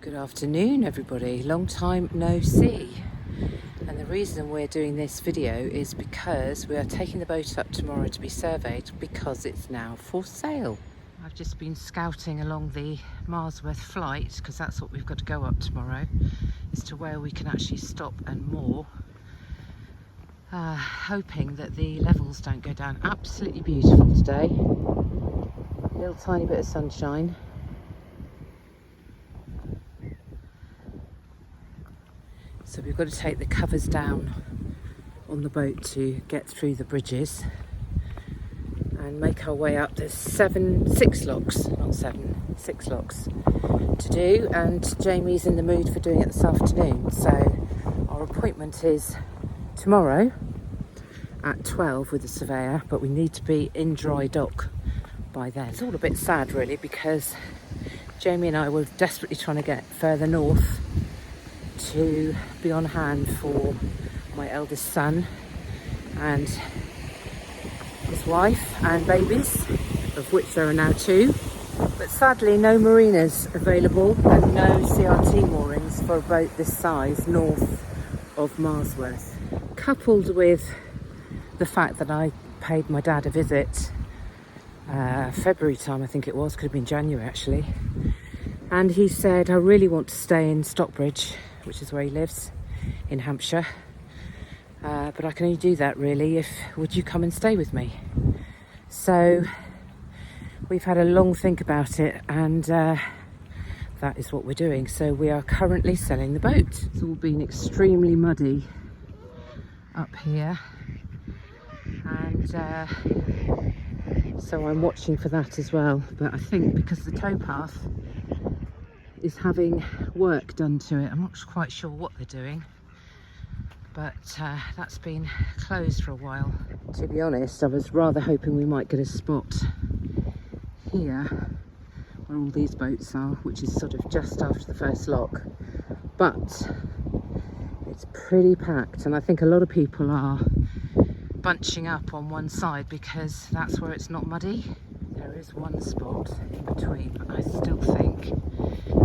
Good afternoon everybody, long time no see. And the reason we're doing this video is because we are taking the boat up tomorrow to be surveyed because it's now for sale. I've just been scouting along the Marsworth flight because that's what we've got to go up tomorrow, as to where we can actually stop and moor. Hoping that the levels don't go down. Absolutely beautiful today. A little tiny bit of sunshine. So we've got to take the covers down on the boat to get through the bridges and make our way up. There's 6 locks, not 7, 6 locks to do, and Jamie's in the mood for doing it this afternoon. So our appointment is tomorrow at 12 with the surveyor, but we need to be in dry dock by then. It's all a bit sad really, because Jamie and I were desperately trying to get further north to be on hand for my eldest son and his wife and babies, of which there are now 2. But sadly no marinas available and no CRT moorings for a boat this size north of Marsworth. Coupled with the fact that I paid my dad a visit February time, I think it was, could have been January actually, and he said, I really want to stay in Stockbridge, which is where he lives, in Hampshire, but I can only do that really would you come and stay with me? So we've had a long think about it, and that is what we're doing. So we are currently selling the boat. It's all been extremely muddy up here, and so I'm watching for that as well. But I think because the towpath is having work done to it, I'm not quite sure what they're doing, but that's been closed for a while. To be honest, I was rather hoping we might get a spot here where all these boats are, which is sort of just after the first lock, but it's pretty packed, and I think a lot of people are bunching up on one side because that's where it's not muddy. There is one spot in between, but I still think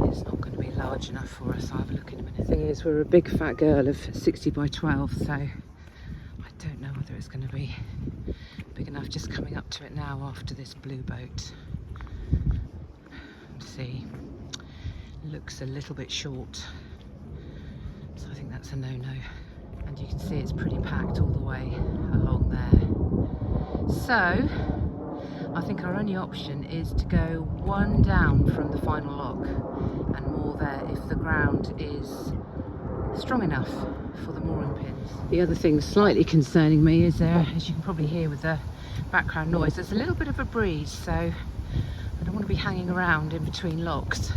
it's not going to be large enough for us. I'll have a look in a minute. The thing is, we're a big fat girl of 60 by 12, so I don't know whether it's going to be big enough. Just coming up to it now after this blue boat. Let's see, looks a little bit short, so I think that's a no-no. And you can see it's pretty packed all the way along there. So I think our only option is to go one down from the final lock and moor there if the ground is strong enough for the mooring pins. The other thing slightly concerning me is there, as you can probably hear with the background noise, there's a little bit of a breeze, so I don't want to be hanging around in between locks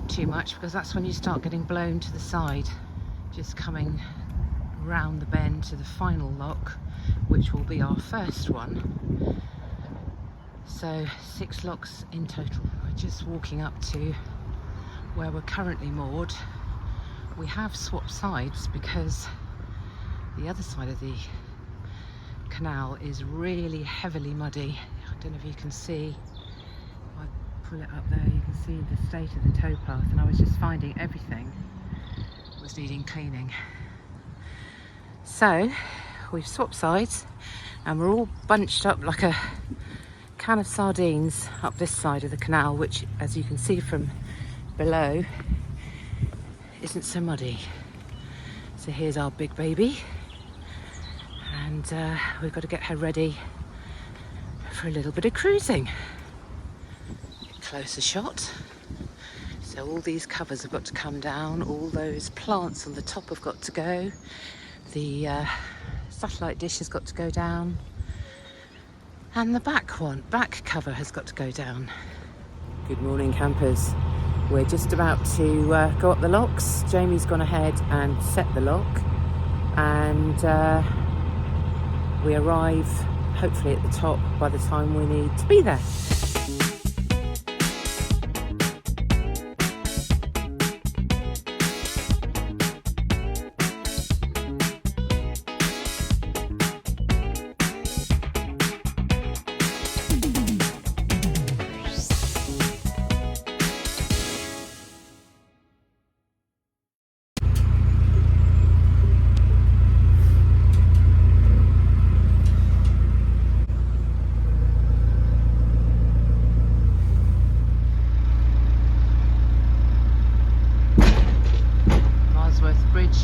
too much, because that's when you start getting blown to the side. Just coming round the bend to the final lock, which will be our first one. So 6 locks in total. We're just walking up to where we're currently moored. We have swapped sides because the other side of the canal is really heavily muddy. I don't know if you can see, if I pull it up there, you can see the state of the towpath, and I was just finding everything was needing cleaning. So we've swapped sides and we're all bunched up like a can of sardines up this side of the canal, which, as you can see from below, isn't so muddy. So here's our big baby, and we've got to get her ready for a little bit of cruising. Closer shot. So all these covers have got to come down, all those plants on the top have got to go, the satellite dish has got to go down, and the back cover has got to go down. Good morning campers. We're just about to go up the locks. Jamie's gone ahead and set the lock, and we arrive hopefully at the top by the time we need to be there.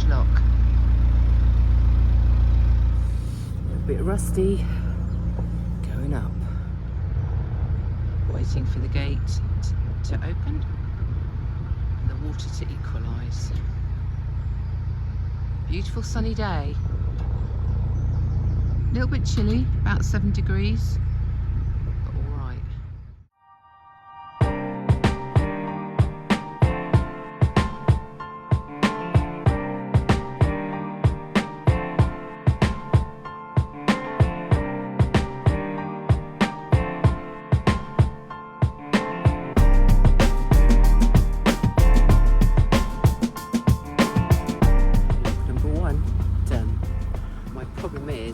lock. A bit rusty, going up. Waiting for the gate to open and the water to equalise. Beautiful sunny day. A little bit chilly, about 7 degrees, but all right.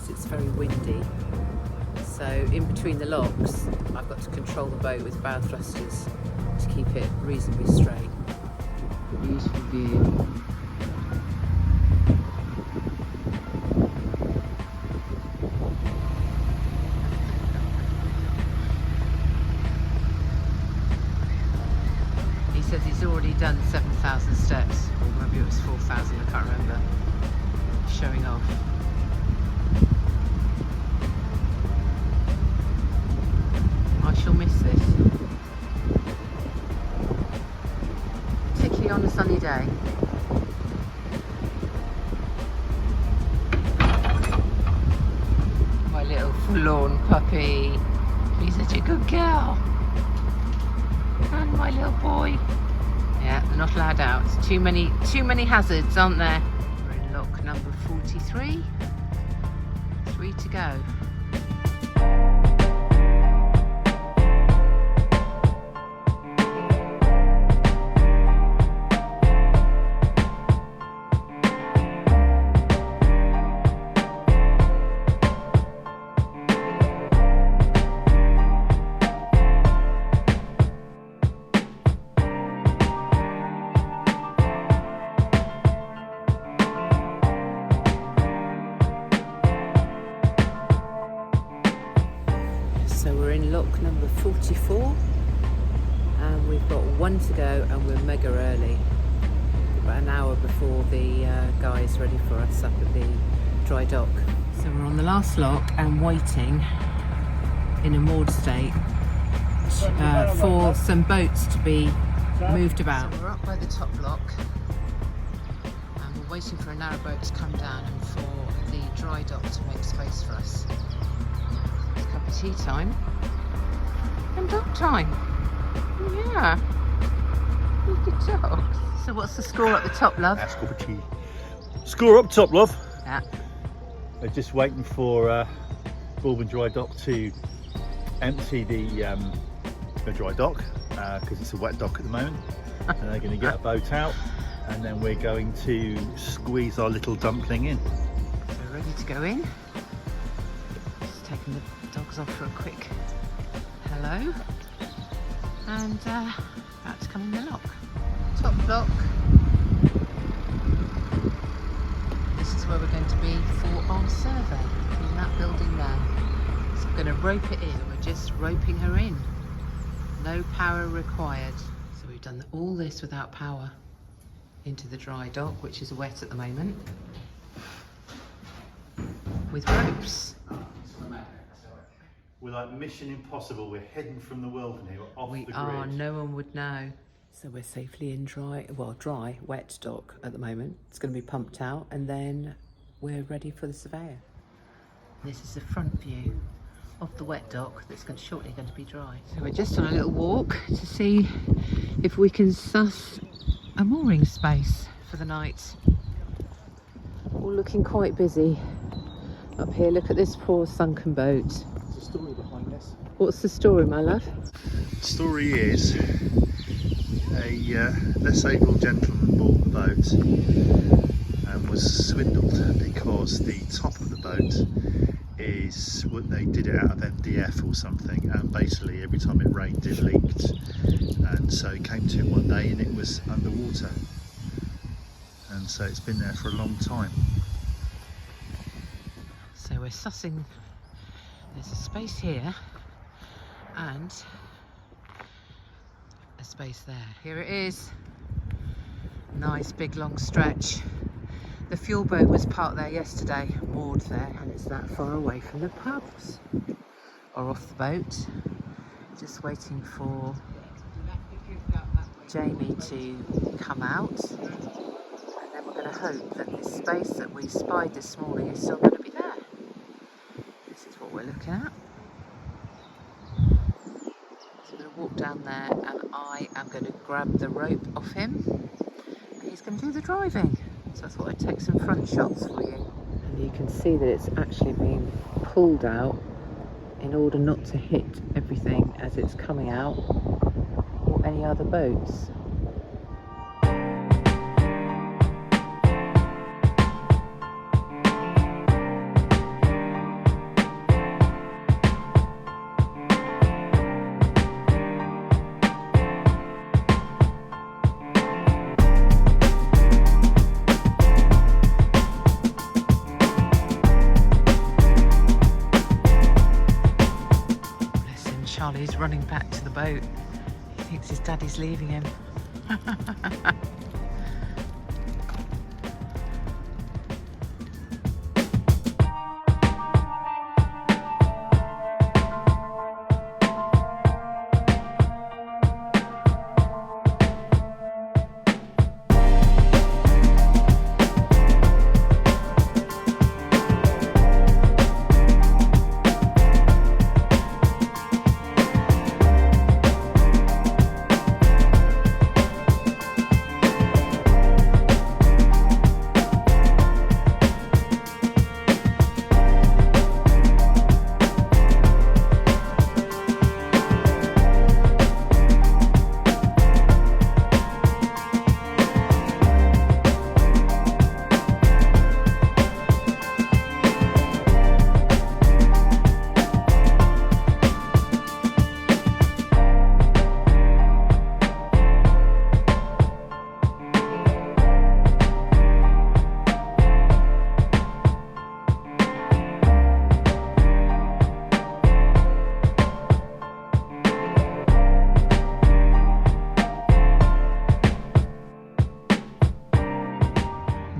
It's very windy, so in between the locks I've got to control the boat with bow thrusters to keep it reasonably straight. Beautiful view. He says he's already done 7,000 steps, or maybe it was 4,000, I can't remember. Showing off. I shall miss this. Particularly on a sunny day. My little forlorn puppy. He's such a good girl. And my little boy. Yeah, they're not allowed out. It's too many hazards, aren't there? We're in lock number 43. 3 to go. So we're in lock number 44 and we've got 1 to go and we're mega early. About an hour before the guys ready for us up at the dry dock. So we're on the last lock and waiting in a moored state for some boats to be moved about. So we're up by the top lock and we're waiting for a narrowboat to come down and for the dry dock to make space for us. Cup of tea time and dock time. Yeah, look at dogs. So what's the score at the top, love? That's cup of tea. Score up top, love. Yeah. They're just waiting for Bourbon Dry Dock to empty the dry dock because it's a wet dock at the moment. And they're going to get a boat out and then we're going to squeeze our little dumpling in. So we're ready to go in. Just taking the dogs off for a quick hello and about to come in the lock. Top lock. This is where we're going to be for our survey in that building there. So we're going to rope it in. We're just roping her in. No power required. So we've done all this without power into the dry dock, which is wet at the moment, with ropes. We're like Mission Impossible. We're hidden from the world in here. We're off the grid. We are. No one would know. So we're safely in wet dock at the moment. It's going to be pumped out and then we're ready for the surveyor. This is the front view of the wet dock that's shortly going to be dry. So we're just on a little walk to see if we can suss a mooring space for the night. All looking quite busy up here. Look at this poor sunken boat. There's a story behind this. What's the story, my love? The story is a disabled gentleman bought the boat and was swindled because the top of the boat is what they did it out of MDF or something, and basically every time it rained it leaked, and so he came to it one day and it was underwater, and so it's been there for a long time. So we're sussing, there's a space here and a space there. Here it is. Nice big long stretch. The fuel boat was parked there yesterday, moored there, and it's that far away from the pubs. Or off the boat. Just waiting for Jamie to come out. And then we're going to hope that this space that we spied this morning is still going to be there. This is what we're looking at. So we're going to walk down there and I am going to grab the rope off him. And he's going to do the driving. So I thought I'd take some front shots for you. And you can see that it's actually being pulled out in order not to hit everything as it's coming out or any other boats. Charlie's running back to the boat. He thinks his daddy's leaving him.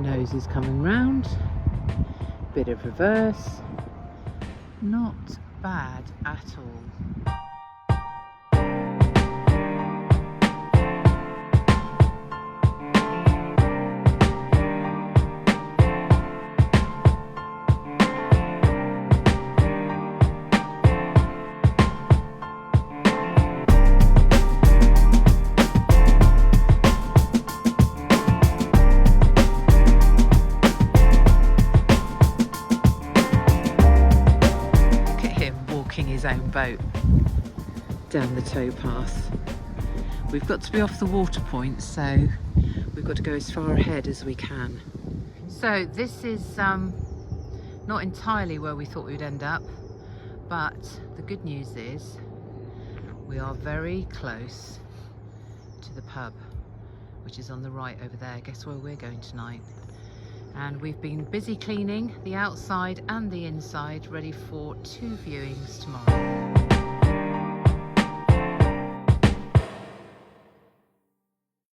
Nose is coming round, bit of reverse, not bad at all. His own boat down the towpath. We've got to be off the water point, so we've got to go as far ahead as we can. So this is not entirely where we thought we'd end up, but the good news is we are very close to the pub, which is on the right over there. Guess where we're going tonight? And we've been busy cleaning the outside and the inside, ready for 2 viewings tomorrow.